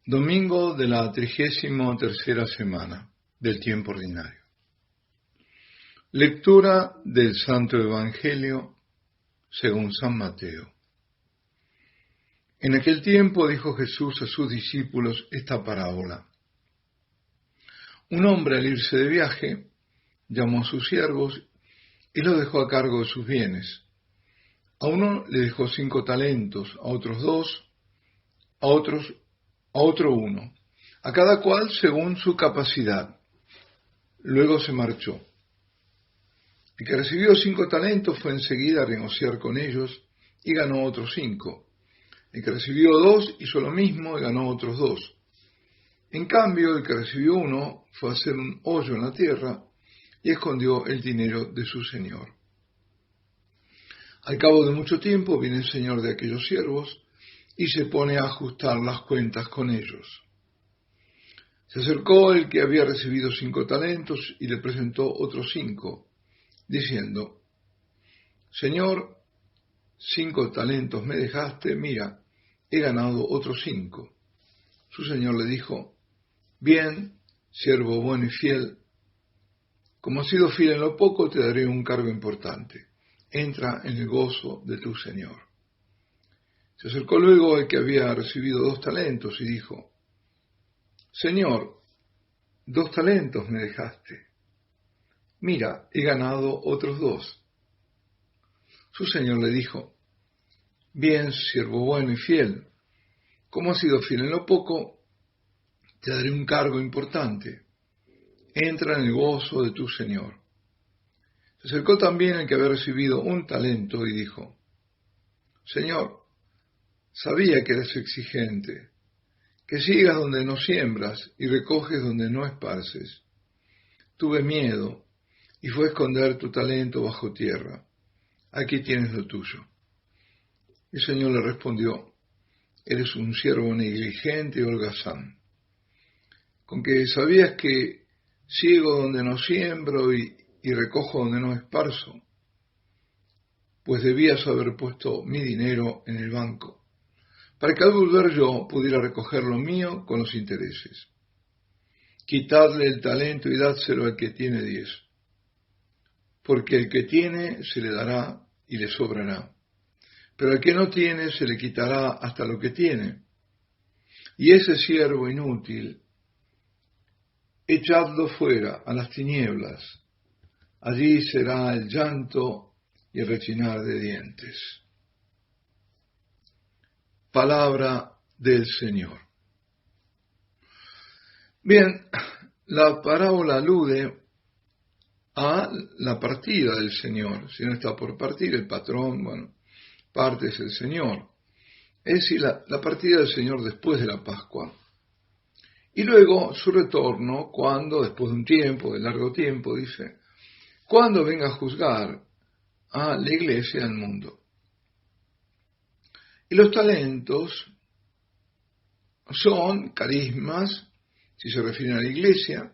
Domingo de la 33ª semana del tiempo ordinario. Lectura del Santo Evangelio según San Mateo. En aquel tiempo dijo Jesús a sus discípulos esta parábola. Un hombre al irse de viaje llamó a sus siervos y los dejó a cargo de sus bienes. A uno le dejó 5 talentos, a otros 2, a otro 1, a cada cual según su capacidad. Luego se marchó. El que recibió 5 talentos fue enseguida a negociar con ellos y ganó otros 5. El que recibió 2 hizo lo mismo y ganó otros 2. En cambio, el que recibió 1 fue a hacer un hoyo en la tierra y escondió el dinero de su señor. Al cabo de mucho tiempo viene el señor de aquellos siervos y se pone a ajustar las cuentas con ellos. Se acercó el que había recibido 5 talentos y le presentó otros 5, diciendo, Señor, 5 talentos me dejaste, mira, he ganado otros 5. Su señor le dijo, bien, siervo bueno y fiel, como has sido fiel en lo poco, te daré un cargo importante. Entra en el gozo de tu señor. Se acercó luego el que había recibido 2 talentos y dijo, Señor, 2 talentos me dejaste. Mira, he ganado otros 2. Su señor le dijo, bien, siervo bueno y fiel, como has sido fiel en lo poco, te daré un cargo importante. Entra en el gozo de tu señor. Se acercó también el que había recibido 1 talento y dijo, Señor, sabía que eres exigente, que siegas donde no siembras y recoges donde no esparces. Tuve miedo y fue a esconder tu talento bajo tierra. Aquí tienes lo tuyo. El Señor le respondió, eres un siervo negligente y holgazán. Con que sabías que siego donde no siembro y recojo donde no esparzo, pues debías haber puesto mi dinero en el banco, para que al volver yo pudiera recoger lo mío con los intereses. Quitadle el talento y dádselo al que tiene 10, porque el que tiene se le dará y le sobrará, pero al que no tiene se le quitará hasta lo que tiene. Y ese siervo inútil, echadlo fuera a las tinieblas, allí será el llanto y el rechinar de dientes. Palabra del Señor. Bien, la parábola alude a la partida del Señor. Si no está por partir, el patrón, parte es el Señor. Es decir, la partida del Señor después de la Pascua. Y luego su retorno cuando, después de un tiempo, de largo tiempo, dice, cuando venga a juzgar a la iglesia y al mundo. Y los talentos son carismas, si se refieren a la iglesia,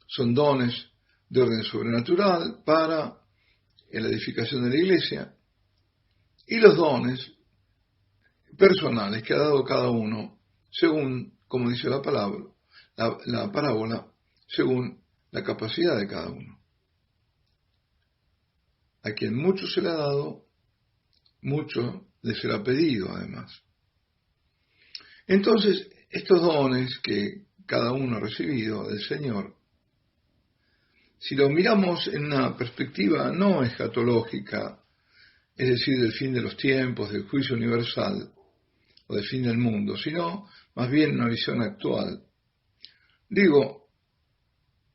son dones de orden sobrenatural para la edificación de la iglesia, y los dones personales que ha dado cada uno, según, como dice la palabra, la parábola, según la capacidad de cada uno. A quien mucho se le ha dado, mucho le será pedido además. Entonces, estos dones que cada uno ha recibido del Señor, si lo miramos en una perspectiva no escatológica, es decir, del fin de los tiempos, del juicio universal o del fin del mundo, sino más bien una visión actual, digo,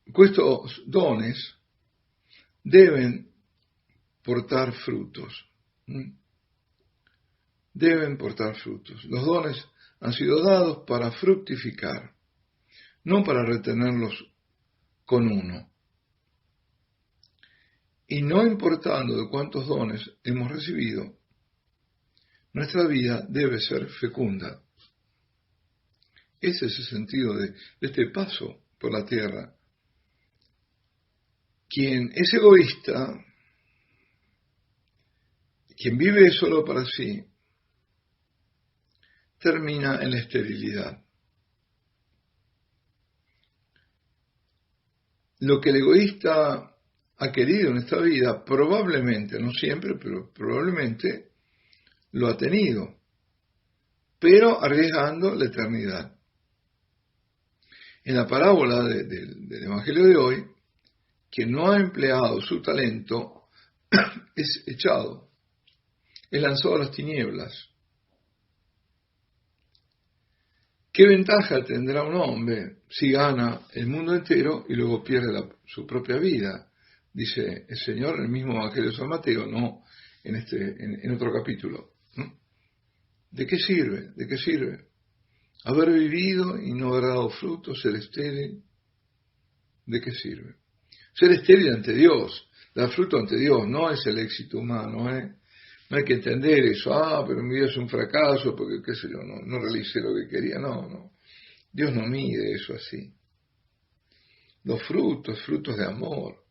estos dones deben portar frutos. Deben portar frutos. Los dones han sido dados para fructificar, no para retenerlos con uno. Y no importando de cuántos dones hemos recibido, nuestra vida debe ser fecunda. Ese es el sentido de este paso por la tierra. Quien es egoísta, quien vive solo para sí, termina en la esterilidad. lo que el egoísta ha querido en esta vida, probablemente, no siempre, pero probablemente lo ha tenido, pero arriesgando la eternidad. En la parábola del Evangelio de hoy, quien no ha empleado su talento es echado, es lanzado a las tinieblas. ¿Qué ventaja tendrá un hombre si gana el mundo entero y luego pierde su propia vida? Dice el Señor en el mismo Evangelio de San Mateo, no en otro capítulo. ¿De qué sirve? ¿De qué sirve? Haber vivido y no haber dado fruto, ser estéril. ¿De qué sirve? Ser estéril ante Dios, dar fruto ante Dios, no es el éxito humano, No hay que entender eso, pero mi vida es un fracaso porque, qué sé yo, no realicé lo que quería. No. Dios no mide eso así. Los frutos de amor.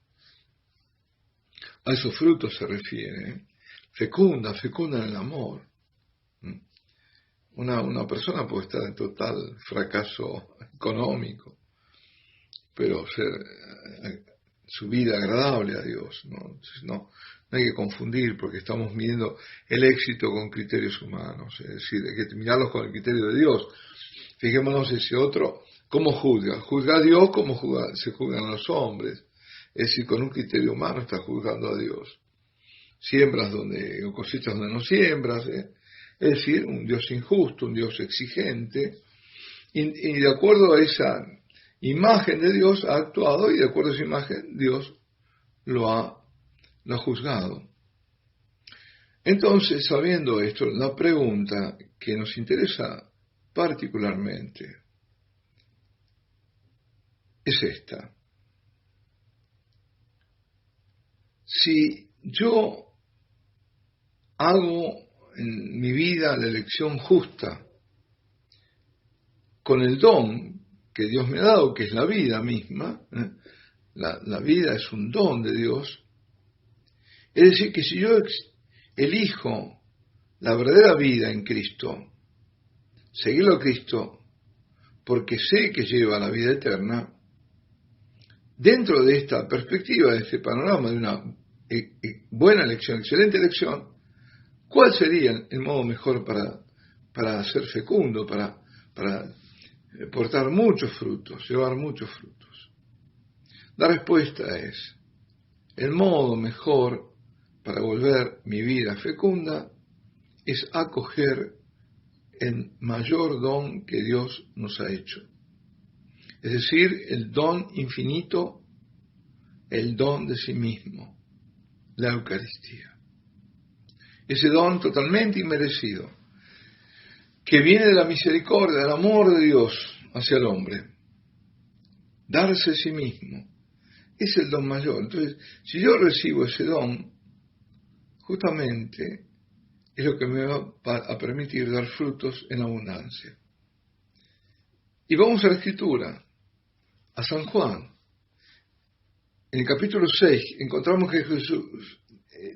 A esos frutos se refiere. Fecunda en el amor. Una persona puede estar en total fracaso económico, pero su vida agradable a Dios. No hay que confundir porque estamos midiendo el éxito con criterios humanos, es decir, hay que mirarlos con el criterio de Dios. Fijémonos ese otro, ¿cómo juzga? Juzga a Dios como se juzgan a los hombres, es decir, con un criterio humano está juzgando a Dios. Siembras o cosechas donde no siembras, es decir, un Dios injusto, un Dios exigente, y de acuerdo a esa imagen de Dios ha actuado y de acuerdo a esa imagen Dios lo ha juzgado. Entonces, sabiendo esto, la pregunta que nos interesa particularmente es esta. Si yo hago en mi vida la elección justa con el don que Dios me ha dado, que es la vida misma, la vida es un don de Dios, es decir, que si yo elijo la verdadera vida en Cristo, seguirlo a Cristo, porque sé que lleva a la vida eterna, dentro de esta perspectiva, de este panorama de una buena elección, excelente elección, ¿cuál sería el modo mejor para ser fecundo, para portar muchos frutos, llevar muchos frutos? La respuesta es, el modo mejor para volver mi vida fecunda es acoger el mayor don que Dios nos ha hecho. Es decir, el don infinito, el don de sí mismo, la Eucaristía. Ese don totalmente inmerecido, que viene de la misericordia, del amor de Dios hacia el hombre. Darse a sí mismo es el don mayor. Entonces, si yo recibo ese don, justamente es lo que me va a permitir dar frutos en abundancia. Y vamos a la Escritura, a San Juan. En el capítulo 6 encontramos que Jesús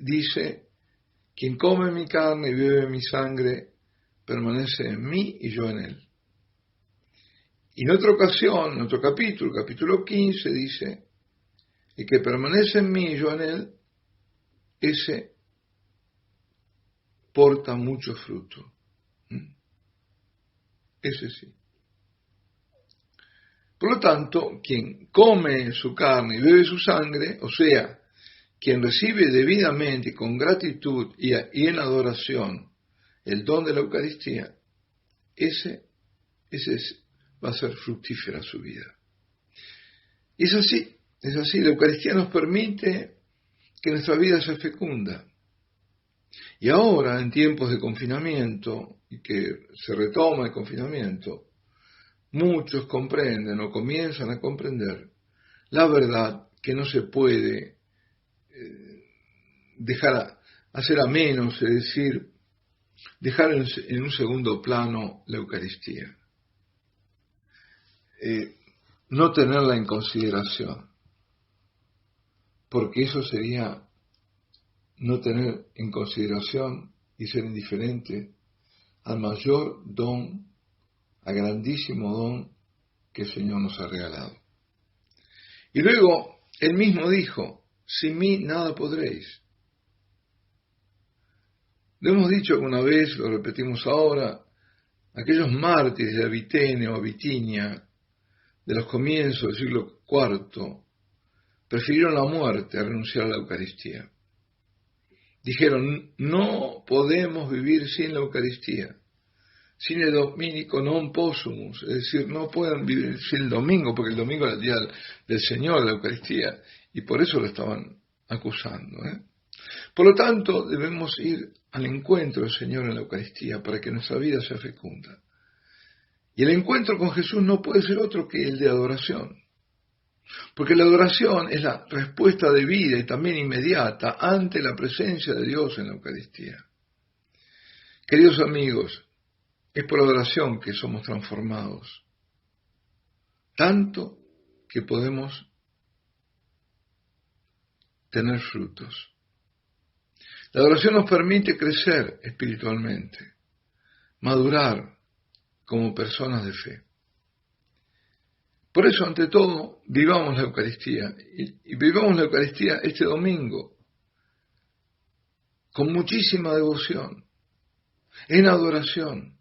dice, quien come mi carne y bebe mi sangre, permanece en mí y yo en él. Y en otra ocasión, en otro capítulo 15, dice, el que permanece en mí y yo en él, ese porta mucho fruto. Ese sí. Por lo tanto, quien come su carne y bebe su sangre, o sea, quien recibe debidamente, con gratitud y en adoración, el don de la Eucaristía, ese va a ser fructífera su vida. Y es así, la Eucaristía nos permite que nuestra vida sea fecunda. Y ahora, en tiempos de confinamiento, y que se retoma el confinamiento, muchos comprenden o comienzan a comprender la verdad que no se puede dejar hacer a menos, es decir, dejar en un segundo plano la Eucaristía. No tenerla en consideración, porque eso sería no tener en consideración y ser indiferente al mayor don, al grandísimo don que el Señor nos ha regalado. Y luego Él mismo dijo, sin mí nada podréis. Lo hemos dicho alguna vez, lo repetimos ahora, aquellos mártires de Abitene o Abitinia, de los comienzos del siglo IV, prefirieron la muerte a renunciar a la Eucaristía. Dijeron, no podemos vivir sin la Eucaristía, sin el dominico non possumus, es decir, no pueden vivir sin el domingo, porque el domingo era el día del Señor, de la Eucaristía, y por eso lo estaban acusando. Por lo tanto, debemos ir al encuentro del Señor en la Eucaristía para que nuestra vida sea fecunda. Y el encuentro con Jesús no puede ser otro que el de adoración. Porque la adoración es la respuesta de vida y también inmediata ante la presencia de Dios en la Eucaristía. Queridos amigos, es por la adoración que somos transformados, tanto que podemos tener frutos. La adoración nos permite crecer espiritualmente, madurar como personas de fe. Por eso, ante todo, vivamos la Eucaristía, y vivamos la Eucaristía este domingo, con muchísima devoción, en adoración,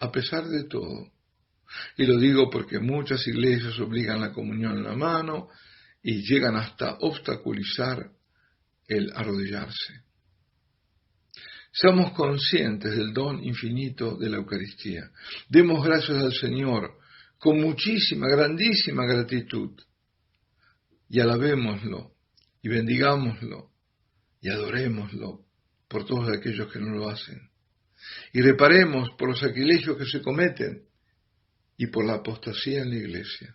a pesar de todo. Y lo digo porque muchas iglesias obligan la comunión en la mano y llegan hasta obstaculizar el arrodillarse. Seamos conscientes del don infinito de la Eucaristía. Demos gracias al Señor con muchísima, grandísima gratitud y alabémoslo y bendigámoslo y adorémoslo por todos aquellos que no lo hacen. Y reparemos por los sacrilegios que se cometen y por la apostasía en la iglesia.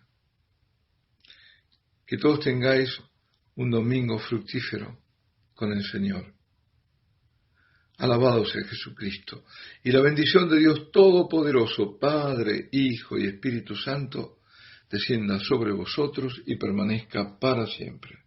Que todos tengáis un domingo fructífero con el Señor. Alabado sea Jesucristo. Y la bendición de Dios Todopoderoso, Padre, Hijo y Espíritu Santo, descienda sobre vosotros y permanezca para siempre.